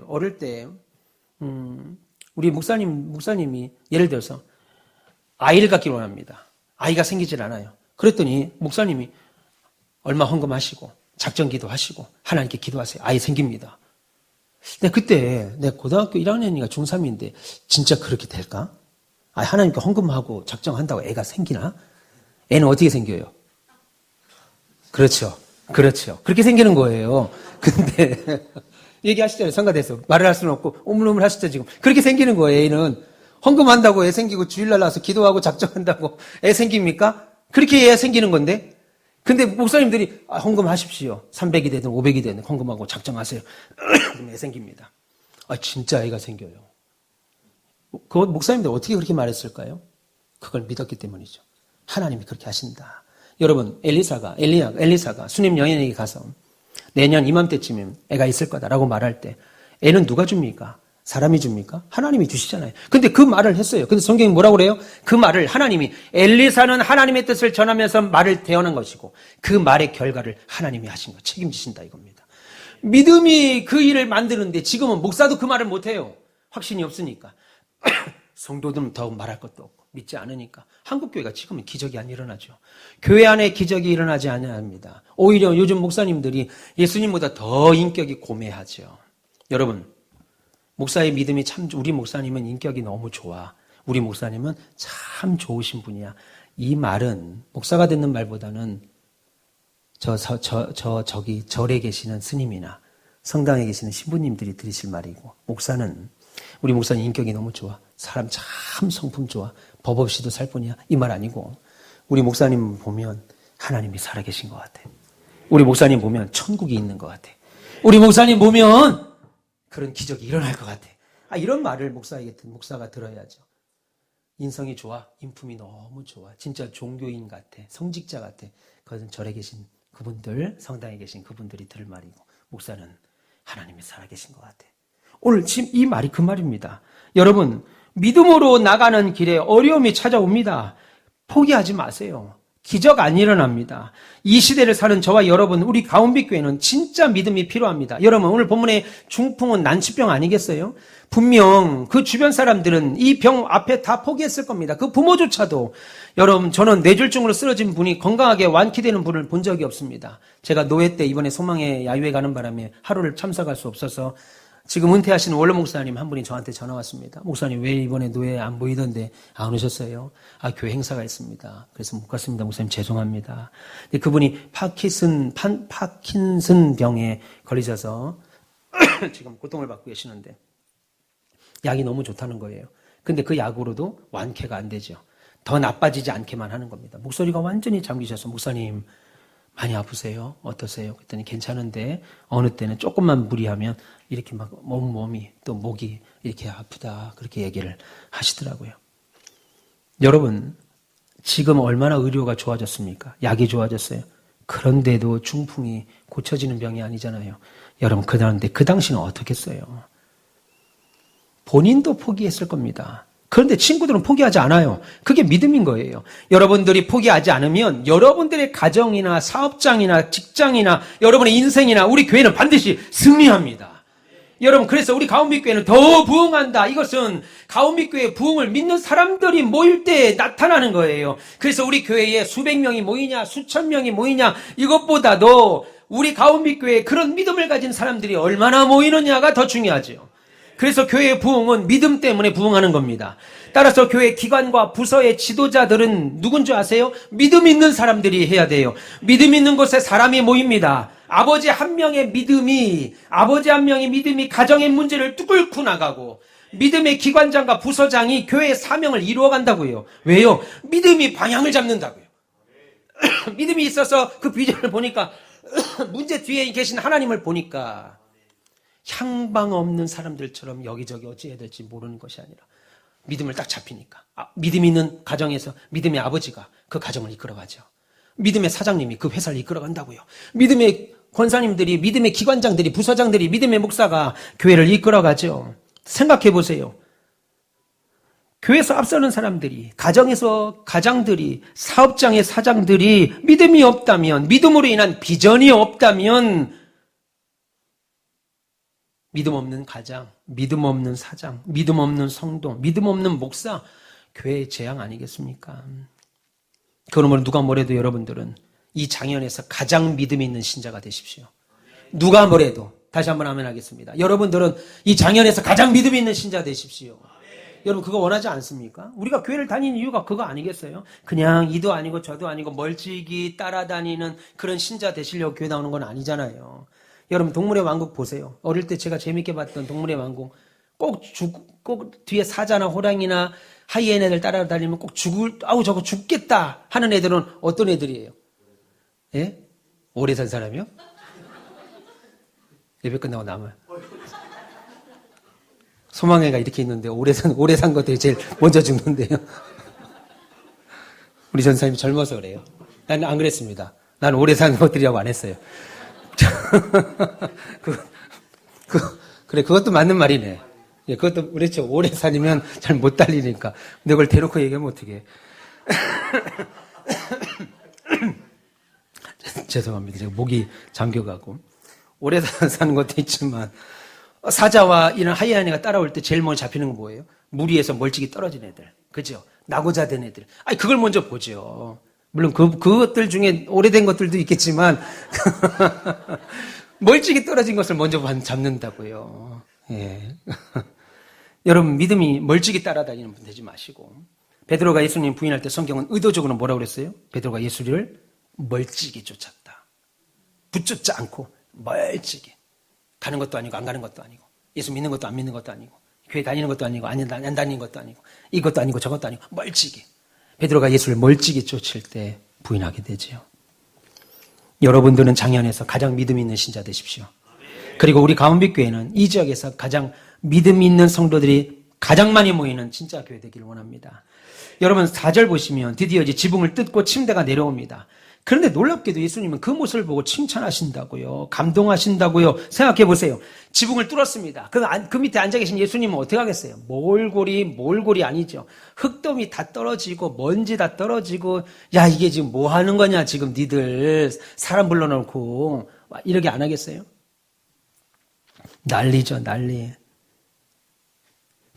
우리 목사님이 예를 들어서 아이를 갖기를 원합니다. 아이가 생기질 않아요. 그랬더니 목사님이 얼마 헌금하시고 작전기도 하시고 하나님께 기도하세요. 아이 생깁니다. 근데 그때 내 고등학교 1학년이니까 중3인데 진짜 그렇게 될까? 하나님께 헌금하고 작정한다고 애가 생기나? 애는 어떻게 생겨요? 그렇죠. 그렇게 생기는 거예요. 근데 얘기하시잖아요. 성가대에서 말을 할 수는 없고 오물오물 하시죠 지금. 그렇게 생기는 거예요. 애는. 헌금한다고 애 생기고 주일날 나와서 기도하고 작정한다고 애 생깁니까? 그렇게 애 생기는 건데. 근데 목사님들이 헌금하십시오. 300이 되든 500이 되든 헌금하고 작정하세요. 그럼 애 생깁니다. 진짜 애가 생겨요. 그 목사님들 어떻게 그렇게 말했을까요? 그걸 믿었기 때문이죠. 하나님이 그렇게 하신다. 여러분, 엘리사가 수님 여인에게 가서 내년 이맘때쯤이면 애가 있을 거다라고 말할 때 애는 누가 줍니까? 사람이 줍니까? 하나님이 주시잖아요. 근데 그 말을 했어요. 근데 성경이 뭐라고 그래요? 그 말을 하나님이, 엘리사는 하나님의 뜻을 전하면서 말을 대언한 것이고 그 말의 결과를 하나님이 하신 거, 책임지신다 이겁니다. 믿음이 그 일을 만드는데 지금은 목사도 그 말을 못해요. 확신이 없으니까. 성도들은 더 말할 것도 없고 믿지 않으니까. 한국교회가 지금은 기적이 안 일어나죠. 교회 안에 기적이 일어나지 않습니다. 오히려 요즘 목사님들이 예수님보다 더 인격이 고매하죠. 여러분, 목사의 믿음이 우리 목사님은 인격이 너무 좋아. 우리 목사님은 참 좋으신 분이야. 이 말은 목사가 듣는 말보다는 저기 절에 계시는 스님이나 성당에 계시는 신부님들이 들으실 말이고, 우리 목사님 인격이 너무 좋아. 사람 참 성품 좋아. 법 없이도 살 뿐이야. 이 말 아니고, 우리 목사님 보면 하나님이 살아계신 것 같아. 우리 목사님 보면 천국이 있는 것 같아. 우리 목사님 보면 그런 기적이 일어날 것 같아. 이런 말을 목사가 들어야죠. 인성이 좋아. 인품이 너무 좋아. 진짜 종교인 같아. 성직자 같아. 그것은 절에 계신 그분들, 성당에 계신 그분들이 들을 말이고, 목사는 하나님이 살아계신 것 같아. 오늘 지금 이 말이 그 말입니다. 여러분, 믿음으로 나가는 길에 어려움이 찾아옵니다. 포기하지 마세요. 기적 안 일어납니다. 이 시대를 사는 저와 여러분, 우리 가운비교회는 진짜 믿음이 필요합니다. 여러분, 오늘 본문의 중풍은 난치병 아니겠어요? 분명 그 주변 사람들은 이 병 앞에 다 포기했을 겁니다. 그 부모조차도. 여러분, 저는 뇌졸중으로 쓰러진 분이 건강하게 완쾌되는 분을 본 적이 없습니다. 제가 노회 때 이번에 소망의 야유회 가는 바람에 하루를 참석할 수 없어서 지금 은퇴하신 원로 목사님 한 분이 저한테 전화 왔습니다. 목사님, 왜 이번에 노예 안 보이던데 안 오셨어요? 교회 행사가 있습니다. 그래서 못 갔습니다. 목사님, 죄송합니다. 근데 그분이 파킨슨 병에 걸리셔서 지금 고통을 받고 계시는데 약이 너무 좋다는 거예요. 근데 그 약으로도 완쾌가 안 되죠. 더 나빠지지 않게만 하는 겁니다. 목소리가 완전히 잠기셔서, 목사님 많이 아프세요? 어떠세요? 그랬더니 괜찮은데 어느 때는 조금만 무리하면 이렇게 막 몸이 또 목이 이렇게 아프다, 그렇게 얘기를 하시더라고요. 여러분, 지금 얼마나 의료가 좋아졌습니까? 약이 좋아졌어요. 그런데도 중풍이 고쳐지는 병이 아니잖아요. 여러분, 그런데 그 당시는 어떻게 했어요? 본인도 포기했을 겁니다. 그런데 친구들은 포기하지 않아요. 그게 믿음인 거예요. 여러분들이 포기하지 않으면 여러분들의 가정이나 사업장이나 직장이나 여러분의 인생이나 우리 교회는 반드시 승리합니다. 여러분, 그래서 우리 가온빛교회는 더 부흥한다. 이것은 가온빛교회 부흥을 믿는 사람들이 모일 때 나타나는 거예요. 그래서 우리 교회에 수백 명이 모이냐 수천 명이 모이냐, 이것보다도 우리 가온빛교회에 그런 믿음을 가진 사람들이 얼마나 모이느냐가 더 중요하죠. 그래서 교회의 부흥은 믿음 때문에 부흥하는 겁니다. 따라서 교회 기관과 부서의 지도자들은 누군지 아세요? 믿음 있는 사람들이 해야 돼요. 믿음 있는 곳에 사람이 모입니다. 아버지 한 명의 믿음이 가정의 문제를 뚫고 나가고, 믿음의 기관장과 부서장이 교회의 사명을 이루어간다고요. 왜요? 믿음이 방향을 잡는다고요. 믿음이 있어서 그 비전을 보니까 문제 뒤에 계신 하나님을 보니까 향방 없는 사람들처럼 여기저기 어찌해야 될지 모르는 것이 아니라 믿음을 딱 잡히니까, 믿음 있는 가정에서 믿음의 아버지가 그 가정을 이끌어가죠. 믿음의 사장님이 그 회사를 이끌어간다고요. 믿음의 권사님들이, 믿음의 기관장들이, 부서장들이, 믿음의 목사가 교회를 이끌어가죠. 생각해 보세요. 교회에서 앞서는 사람들이, 가정에서 가장들이, 사업장의 사장들이 믿음이 없다면, 믿음으로 인한 비전이 없다면, 믿음 없는 가장, 믿음 없는 사장, 믿음 없는 성도, 믿음 없는 목사, 교회의 재앙 아니겠습니까? 그러므로 누가 뭐래도 여러분들은 이 장현에서 가장 믿음이 있는 신자가 되십시오. 누가 뭐래도, 다시 한번 아멘 하겠습니다. 여러분들은 이 장현에서 가장 믿음이 있는 신자 되십시오. 여러분, 그거 원하지 않습니까? 우리가 교회를 다니는 이유가 그거 아니겠어요? 그냥 이도 아니고 저도 아니고 멀찍이 따라다니는 그런 신자 되시려고 교회 나오는 건 아니잖아요. 여러분, 동물의 왕국 보세요. 어릴 때 제가 재밌게 봤던 동물의 왕국, 꼭 뒤에 사자나 호랑이나 하이에나들 따라다니면 꼭 저거 죽겠다 하는 애들은 어떤 애들이에요? 예? 오래 산 사람이요? 예배 끝나고 남아요. 소망회가 이렇게 있는데 오래 산 것들이 제일 먼저 죽는데요. 우리 전사님이 젊어서 그래요. 나는 안 그랬습니다. 난 오래 산 것들이라고 안 했어요. 그래, 그것도 맞는 말이네. 예, 그것도, 그렇죠. 오래 살면 잘 못 달리니까. 근데 그걸 대놓고 얘기하면 어떡해. 죄송합니다. 제가 목이 잠겨가고. 오래 사는 것도 있지만, 사자와 이런 하이에나가 따라올 때 제일 먼저 잡히는 건 뭐예요? 무리에서 멀찍이 떨어진 애들. 그죠? 나고자 된 애들. 그걸 먼저 보죠. 물론 그것들 중에 오래된 것들도 있겠지만 멀찍이 떨어진 것을 먼저 잡는다고요. 예. 여러분, 믿음이 멀찍이 따라다니는 분 되지 마시고, 베드로가 예수님 부인할 때 성경은 의도적으로 뭐라고 그랬어요? 베드로가 예수를 멀찍이 쫓았다. 붙잡지 않고 멀찍이. 가는 것도 아니고 안 가는 것도 아니고, 예수 믿는 것도 안 믿는 것도 아니고, 교회 다니는 것도 아니고 안 다니는 것도 아니고, 이것도 아니고 저것도 아니고 멀찍이. 베드로가 예수를 멀찍이 쫓을 때 부인하게 되지요. 여러분들은 장현에서 가장 믿음 있는 신자 되십시오. 그리고 우리 가운빛교회는 이 지역에서 가장 믿음 있는 성도들이 가장 많이 모이는 진짜 교회 되기를 원합니다. 여러분, 4절 보시면 드디어 이제 지붕을 뜯고 침대가 내려옵니다. 그런데 놀랍게도 예수님은 그 모습을 보고 칭찬하신다고요. 감동하신다고요. 생각해 보세요. 지붕을 뚫었습니다. 그 밑에 앉아 계신 예수님은 어떻게 하겠어요? 몰골이 아니죠. 흙더미 다 떨어지고 먼지 다 떨어지고 야 이게 지금 뭐 하는 거냐 지금 니들 사람 불러놓고 이렇게 안 하겠어요? 난리죠, 난리.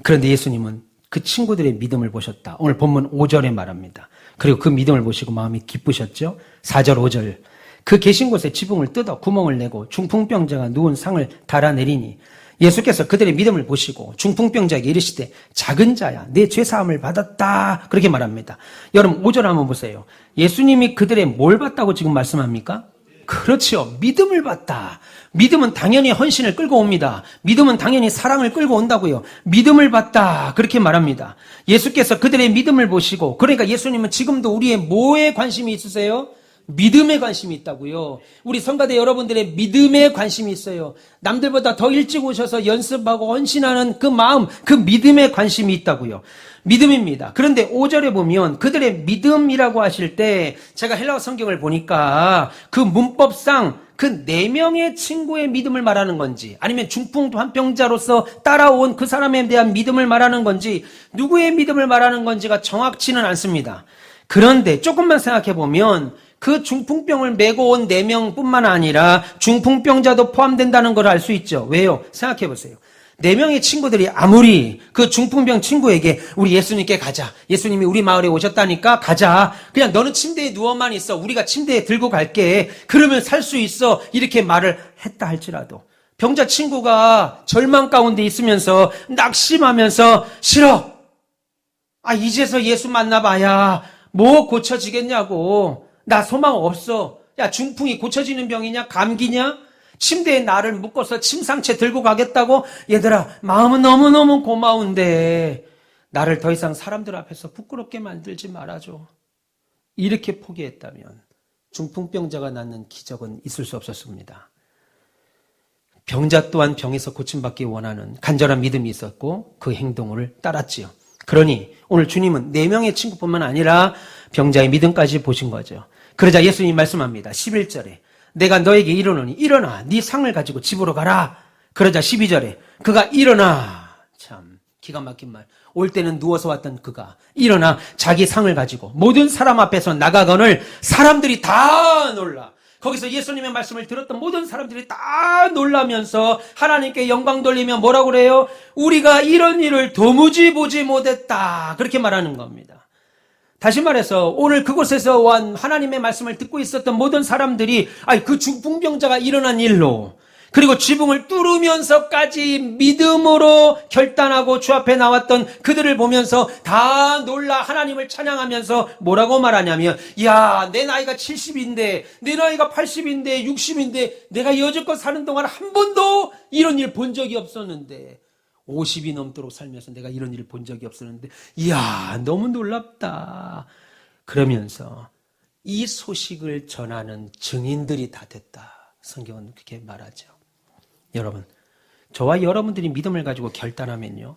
그런데 예수님은 그 친구들의 믿음을 보셨다. 오늘 본문 5절에 말합니다. 그리고 그 믿음을 보시고 마음이 기쁘셨죠. 4절 5절 그 계신 곳에 지붕을 뜯어 구멍을 내고 중풍병자가 누운 상을 달아내리니 예수께서 그들의 믿음을 보시고 중풍병자에게 이르시되 작은 자야 내 죄사함을 받았다 그렇게 말합니다. 여러분 5절 한번 보세요. 예수님이 그들의 뭘 받다고 지금 말씀합니까? 그렇죠. 믿음을 받다. 믿음은 당연히 헌신을 끌고 옵니다. 믿음은 당연히 사랑을 끌고 온다고요. 믿음을 받다. 그렇게 말합니다. 예수께서 그들의 믿음을 보시고, 그러니까 예수님은 지금도 우리의 뭐에 관심이 있으세요? 믿음에 관심이 있다고요. 우리 성가대 여러분들의 믿음에 관심이 있어요. 남들보다 더 일찍 오셔서 연습하고 헌신하는 그 마음, 그 믿음에 관심이 있다고요. 믿음입니다. 그런데 5절에 보면 그들의 믿음이라고 하실 때 제가 헬라어 성경을 보니까 그 문법상 그 4명의 친구의 믿음을 말하는 건지 아니면 중풍환병자로서 따라온 그 사람에 대한 믿음을 말하는 건지 누구의 믿음을 말하는 건지가 정확치는 않습니다. 그런데 조금만 생각해 보면 그 중풍병을 메고 온 4명뿐만 아니라 중풍병자도 포함된다는 걸 알 수 있죠. 왜요? 생각해 보세요. 4명의 친구들이 아무리 그 중풍병 친구에게 우리 예수님께 가자. 예수님이 우리 마을에 오셨다니까 가자. 그냥 너는 침대에 누워만 있어. 우리가 침대에 들고 갈게. 그러면 살 수 있어. 이렇게 말을 했다 할지라도 병자 친구가 절망 가운데 있으면서 낙심하면서 싫어. 이제서 예수 만나봐야 뭐 고쳐지겠냐고. 나 소망 없어. 야 중풍이 고쳐지는 병이냐? 감기냐? 침대에 나를 묶어서 침상채 들고 가겠다고? 얘들아 마음은 너무너무 고마운데 나를 더 이상 사람들 앞에서 부끄럽게 만들지 말아줘. 이렇게 포기했다면 중풍병자가 낳는 기적은 있을 수 없었습니다. 병자 또한 병에서 고침받기 원하는 간절한 믿음이 있었고 그 행동을 따랐지요. 그러니 오늘 주님은 4명의 친구뿐만 아니라 병자의 믿음까지 보신 거죠. 그러자 예수님이 말씀합니다. 11절에 내가 너에게 이르노니 일어나 네 상을 가지고 집으로 가라. 그러자 12절에 그가 일어나. 참 기가 막힌 말. 올 때는 누워서 왔던 그가 일어나 자기 상을 가지고 모든 사람 앞에서 나가거늘 사람들이 다 놀라. 거기서 예수님의 말씀을 들었던 모든 사람들이 다 놀라면서 하나님께 영광 돌리며 뭐라고 그래요? 우리가 이런 일을 도무지 보지 못했다. 그렇게 말하는 겁니다. 다시 말해서 오늘 그곳에서 온 하나님의 말씀을 듣고 있었던 모든 사람들이 그 중풍병자가 일어난 일로 그리고 지붕을 뚫으면서까지 믿음으로 결단하고 주 앞에 나왔던 그들을 보면서 다 놀라 하나님을 찬양하면서 뭐라고 말하냐면 야, 내 나이가 70인데 내 나이가 80인데 60인데 내가 여지껏 사는 동안 한 번도 이런 일 본 적이 없었는데 50이 넘도록 살면서 내가 이런 일을 본 적이 없었는데 이야 너무 놀랍다. 그러면서 이 소식을 전하는 증인들이 다 됐다. 성경은 그렇게 말하죠. 여러분 저와 여러분들이 믿음을 가지고 결단하면요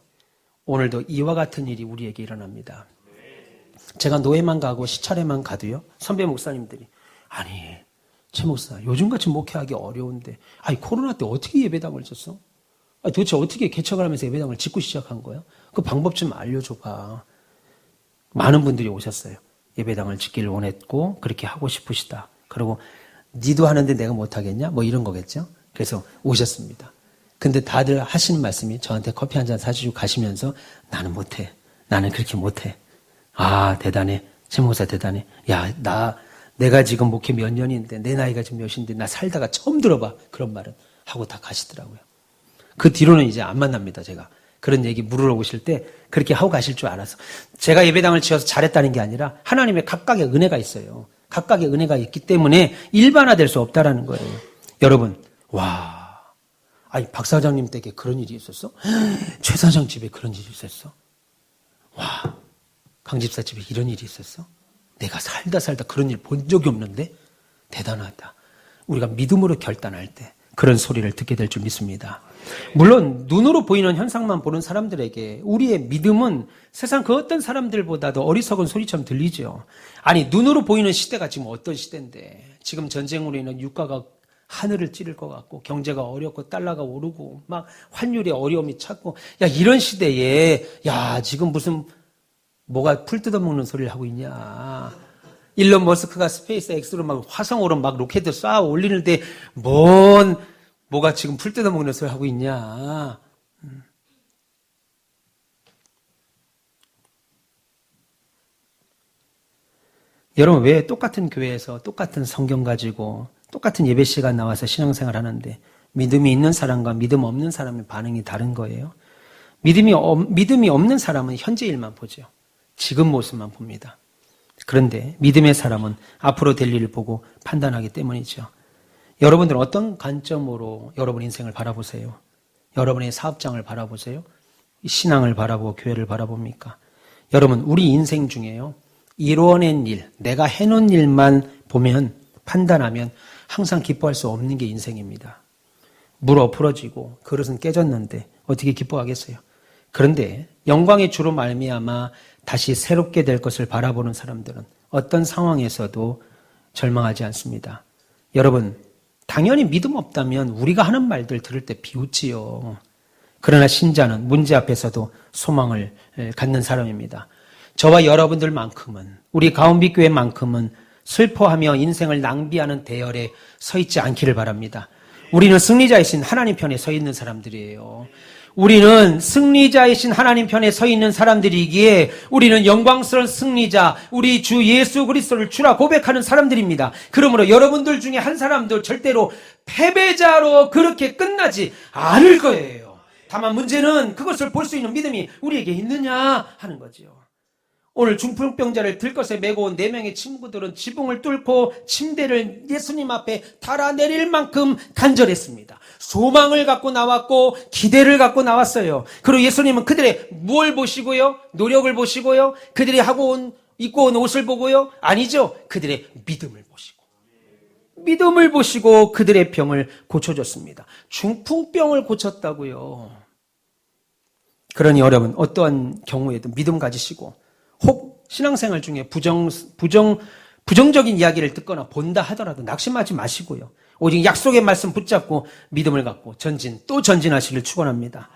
오늘도 이와 같은 일이 우리에게 일어납니다. 제가 노예만 가고 시찰에만 가도요 선배 목사님들이 최 목사 요즘같이 목회하기 어려운데 코로나 때 어떻게 예배당을 졌어? 도대체 어떻게 개척을 하면서 예배당을 짓고 시작한 거예요? 그 방법 좀 알려줘봐. 많은 분들이 오셨어요. 예배당을 짓기를 원했고 그렇게 하고 싶으시다. 그리고 니도 하는데 내가 못하겠냐? 뭐 이런 거겠죠. 그래서 오셨습니다. 근데 다들 하시는 말씀이 저한테 커피 한잔 사주시고 가시면서 나는 못해. 나는 그렇게 못해. 대단해. 최 목사 대단해. 야, 내가 지금 목회 몇 년인데 내 나이가 지금 몇인데 나 살다가 처음 들어봐. 그런 말은 하고 다 가시더라고요. 그 뒤로는 이제 안 만납니다, 제가. 그런 얘기 물으러 오실 때 그렇게 하고 가실 줄 알아서. 제가 예배당을 지어서 잘했다는 게 아니라 하나님의 각각의 은혜가 있어요. 각각의 은혜가 있기 때문에 일반화될 수 없다라는 거예요. 여러분, 박 사장님 댁에 그런 일이 있었어? 최 사장 집에 그런 일이 있었어? 강 집사 집에 이런 일이 있었어? 내가 살다 그런 일 본 적이 없는데? 대단하다. 우리가 믿음으로 결단할 때 그런 소리를 듣게 될 줄 믿습니다. 물론 눈으로 보이는 현상만 보는 사람들에게 우리의 믿음은 세상 그 어떤 사람들보다도 어리석은 소리처럼 들리죠. 아니, 눈으로 보이는 시대가 지금 어떤 시대인데, 지금 전쟁으로 인한 유가가 하늘을 찌를 것 같고, 경제가 어렵고, 달러가 오르고, 막 환율의 어려움이 찾고, 야, 이런 시대에, 야, 지금 무슨 뭐가 풀 뜯어먹는 소리를 하고 있냐. 일론 머스크가 스페이스 X로 막 화성으로 막 로켓을 쏴 올리는데 뭐가 지금 풀 뜯어먹는 소리 하고 있냐. 여러분, 왜 똑같은 교회에서 똑같은 성경 가지고 똑같은 예배 시간 나와서 신앙생활 하는데 믿음이 있는 사람과 믿음 없는 사람의 반응이 다른 거예요? 믿음이 없는 사람은 현재 일만 보죠. 지금 모습만 봅니다. 그런데 믿음의 사람은 앞으로 될 일을 보고 판단하기 때문이죠. 여러분들은 어떤 관점으로 여러분 인생을 바라보세요? 여러분의 사업장을 바라보세요? 신앙을 바라보고 교회를 바라봅니까? 여러분, 우리 인생 중에요, 이루어낸 일, 내가 해놓은 일만 보면, 판단하면 항상 기뻐할 수 없는 게 인생입니다. 물 엎으러지고 그릇은 깨졌는데 어떻게 기뻐하겠어요? 그런데 영광의 주로 말미암아 다시 새롭게 될 것을 바라보는 사람들은 어떤 상황에서도 절망하지 않습니다. 여러분, 당연히 믿음 없다면 우리가 하는 말들 들을 때 비웃지요. 그러나 신자는 문제 앞에서도 소망을 갖는 사람입니다. 저와 여러분들만큼은, 우리 가온빛교회만큼은 슬퍼하며 인생을 낭비하는 대열에 서 있지 않기를 바랍니다. 우리는 승리자이신 하나님 편에 서 있는 사람들이에요. 우리는 승리자이신 하나님 편에 서 있는 사람들이기에 우리는 영광스러운 승리자, 우리 주 예수 그리스도를 주라 고백하는 사람들입니다. 그러므로 여러분들 중에 한 사람도 절대로 패배자로 그렇게 끝나지 않을 거예요. 다만 문제는 그것을 볼 수 있는 믿음이 우리에게 있느냐 하는 거죠. 오늘 중풍병자를 들것에 메고 온 4명의 친구들은 지붕을 뚫고 침대를 예수님 앞에 달아내릴 만큼 간절했습니다. 소망을 갖고 나왔고 기대를 갖고 나왔어요. 그리고 예수님은 그들의 뭘 보시고요? 노력을 보시고요? 그들이 입고 온 옷을 보고요? 아니죠. 그들의 믿음을 보시고. 믿음을 보시고 그들의 병을 고쳐줬습니다. 중풍병을 고쳤다고요. 그러니 여러분, 어떠한 경우에도 믿음 가지시고, 혹 신앙생활 중에 부정적인 이야기를 듣거나 본다 하더라도 낙심하지 마시고요. 오직 약속의 말씀 붙잡고 믿음을 갖고 또 전진하시길 축원합니다.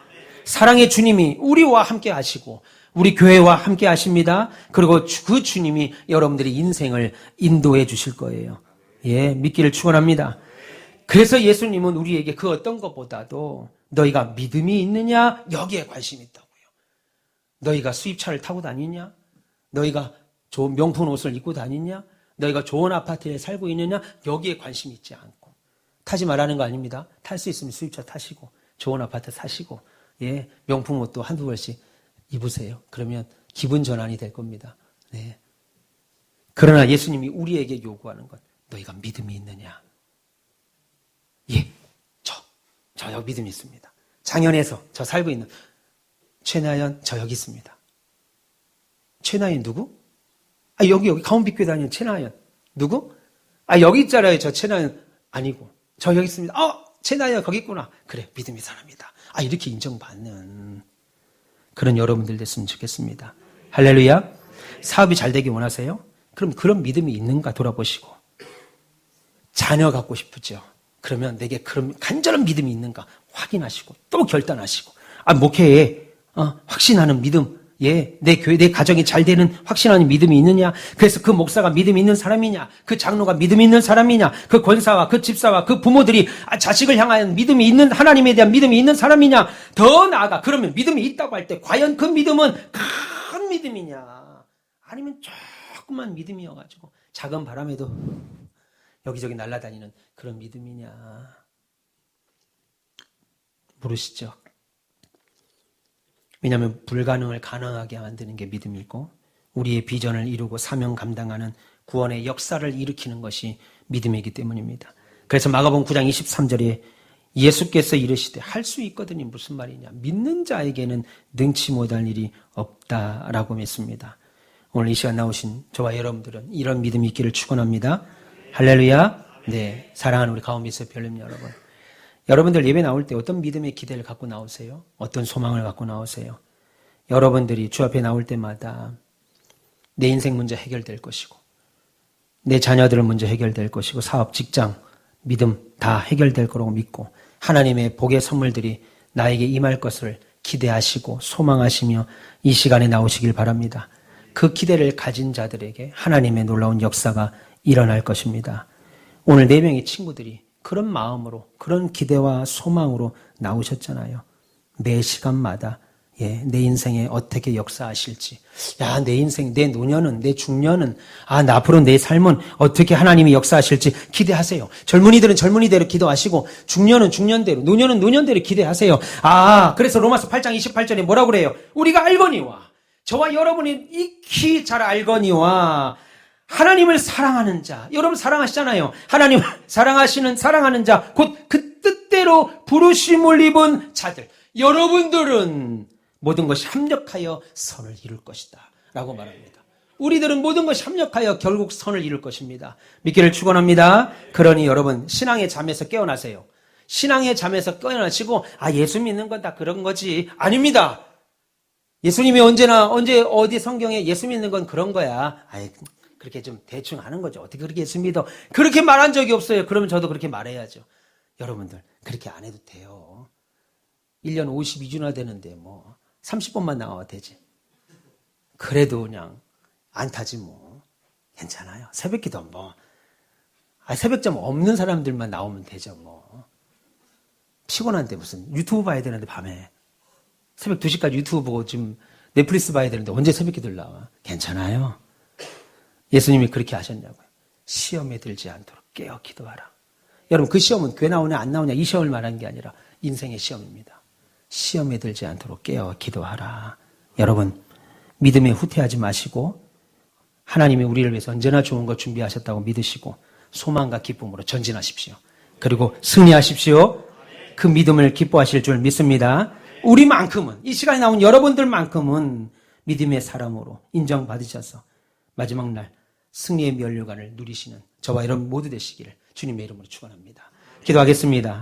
사랑의 주님이 우리와 함께 하시고 우리 교회와 함께 하십니다. 그리고 그 주님이 여러분들의 인생을 인도해 주실 거예요. 예, 믿기를 축원합니다. 그래서 예수님은 우리에게 그 어떤 것보다도 너희가 믿음이 있느냐, 여기에 관심이 있다고요. 너희가 수입차를 타고 다니냐? 너희가 좋은 명품 옷을 입고 다니냐? 너희가 좋은 아파트에 살고 있느냐? 여기에 관심이 있지 않고. 타지 말라는 거 아닙니다. 탈 수 있으면 수입차 타시고 좋은 아파트 사시고, 예, 명품 옷도 한두 벌씩 입으세요. 그러면 기분 전환이 될 겁니다. 네. 그러나 예수님이 우리에게 요구하는 것, 너희가 믿음이 있느냐? 예, 저 여기 믿음이 있습니다. 장현에서 저 살고 있는 최나연, 저 여기 있습니다. 최나연 누구? 여기 가온빛교회 다니는 최나연 누구? 여기 있잖아요. 저 최나연 아니고 저 여기 있습니다. 최나연 거기 있구나. 그래, 믿음의 사람이다. 이렇게 인정받는 그런 여러분들 됐으면 좋겠습니다. 할렐루야. 사업이 잘 되기 원하세요? 그럼 그런 믿음이 있는가 돌아보시고, 자녀 갖고 싶으죠? 그러면 내게 그런 간절한 믿음이 있는가 확인하시고 또 결단하시고, 목회에 확신하는 믿음, 예, 내 교회, 내 가정이 잘 되는 확신하는 믿음이 있느냐? 그래서 그 목사가 믿음이 있는 사람이냐? 그 장로가 믿음이 있는 사람이냐? 그 권사와 그 집사와 그 부모들이 자식을 향한 믿음이 있는, 하나님에 대한 믿음이 있는 사람이냐? 더 나아가, 그러면 믿음이 있다고 할 때 과연 그 믿음은 큰 믿음이냐? 아니면 조그만 믿음이어가지고 작은 바람에도 여기저기 날아다니는 그런 믿음이냐? 모르시죠? 왜냐하면 불가능을 가능하게 만드는 게 믿음이고, 우리의 비전을 이루고 사명 감당하는 구원의 역사를 일으키는 것이 믿음이기 때문입니다. 그래서 마가복음 9장 23절에 예수께서 이르시되, 할 수 있거든이 무슨 말이냐? 믿는 자에게는 능치 못할 일이 없다라고 했습니다. 오늘 이 시간 나오신 저와 여러분들은 이런 믿음이 있기를 축원합니다. 할렐루야. 네, 사랑하는 우리 가온빛의 별님 여러분, 여러분들 예배 나올 때 어떤 믿음의 기대를 갖고 나오세요? 어떤 소망을 갖고 나오세요? 여러분들이 주 앞에 나올 때마다 내 인생 문제 해결될 것이고 내 자녀들은 문제 해결될 것이고 사업, 직장, 믿음 다 해결될 거라고 믿고 하나님의 복의 선물들이 나에게 임할 것을 기대하시고 소망하시며 이 시간에 나오시길 바랍니다. 그 기대를 가진 자들에게 하나님의 놀라운 역사가 일어날 것입니다. 오늘 4명의 친구들이 그런 마음으로 그런 기대와 소망으로 나오셨잖아요. 매 시간마다 내 인생에 어떻게 역사하실지, 내 인생, 내 노년은, 내 중년은, 나 앞으로 내 삶은 어떻게 하나님이 역사하실지 기대하세요. 젊은이들은 젊은이대로 기도하시고, 중년은 중년대로, 노년은 노년대로 기대하세요. 그래서 로마서 8장 28절에 뭐라고 그래요? 우리가 알거니와, 저와 여러분이 익히 잘 알거니와, 하나님을 사랑하는 자, 여러분 사랑하시잖아요. 하나님을 사랑하는 자, 곧 그 뜻대로 부르심을 입은 자들. 여러분들은 모든 것이 합력하여 선을 이룰 것이다 라고 말합니다. 우리들은 모든 것이 합력하여 결국 선을 이룰 것입니다. 믿기를 축원합니다. 그러니 여러분 신앙의 잠에서 깨어나세요. 신앙의 잠에서 깨어나시고 예수 믿는 건 다 그런 거지. 아닙니다. 예수님이 언제 어디 성경에 예수 믿는 건 그런 거야. 그렇게 좀 대충 하는 거죠. 어떻게 그렇게 예수 믿어? 그렇게 말한 적이 없어요. 그러면 저도 그렇게 말해야죠. 여러분들 그렇게 안 해도 돼요. 1년 52주나 되는데 30번만 나와도 되지. 그래도 그냥 안 타지 괜찮아요. 새벽기도 새벽잠 없는 사람들만 나오면 되죠 피곤한데 무슨 유튜브 봐야 되는데 밤에 새벽 2시까지 유튜브 보고 지금 넷플릭스 봐야 되는데 언제 새벽기도를 나와. 괜찮아요. 예수님이 그렇게 하셨냐고요. 시험에 들지 않도록 깨어 기도하라. 여러분 그 시험은 교회 나오냐 안 나오냐 이 시험을 말하는 게 아니라 인생의 시험입니다. 시험에 들지 않도록 깨어 기도하라. 여러분 믿음에 후퇴하지 마시고 하나님이 우리를 위해서 언제나 좋은 것 준비하셨다고 믿으시고 소망과 기쁨으로 전진하십시오. 그리고 승리하십시오. 그 믿음을 기뻐하실 줄 믿습니다. 우리만큼은 이 시간에 나온 여러분들만큼은 믿음의 사람으로 인정받으셔서 마지막 날 승리의 면류관을 누리시는 저와 여러분 모두 되시기를 주님의 이름으로 축원합니다. 기도하겠습니다.